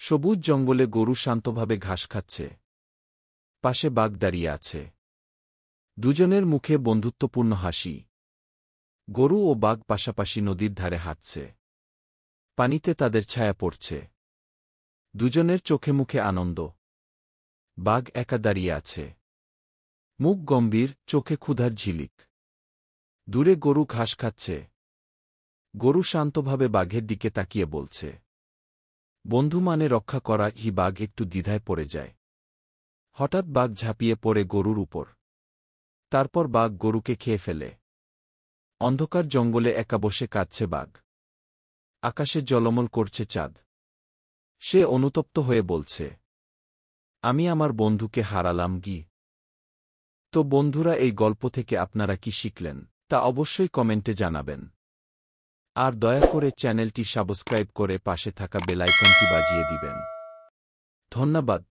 সবুজ জঙ্গলে গরু শান্তভাবে ঘাস খাচ্ছে। পাশে বাঘ দাঁড়িয়ে আছে। দুজনের মুখে বন্ধুত্বপূর্ণ হাসি। গরু ও বাঘ পাশাপাশি নদীর ধারে হাঁটছে। পানিতে তাদের ছায়া পড়ছে। দুজনের চোখে মুখে আনন্দ। বাঘ একা দাঁড়িয়ে আছে। মুখ গম্ভীর, চোখে ক্ষুধার ঝিলিক। দূরে গরু ঘাস খাচ্ছে। গরু শান্তভাবে বাঘের দিকে তাকিয়ে বলছে, বন্ধু মানে রক্ষা করা। বাঘ একটু দ্বিধায় পড়ে যায়। হঠাৎ বাঘ ঝাঁপিয়ে পড়ে গরুর উপর। তারপর বাঘ গরুকে খেয়ে ফেলে। অন্ধকার জঙ্গলে একা বসে কাঁদছে বাঘ। আকাশে ঝলমল করছে চাঁদ। সে অনুতপ্ত হয়ে বলছে, আমি আমার বন্ধুকে হারালাম। তো বন্ধুরা, এই গল্প থেকে আপনারা কি শিখলেন তা অবশ্যই কমেন্টে জানাবেন। আর দয়া করে চ্যানেলটি সাবস্ক্রাইব করে পাশে থাকা বেল আইকনটি বাজিয়ে দিবেন। ধন্যবাদ।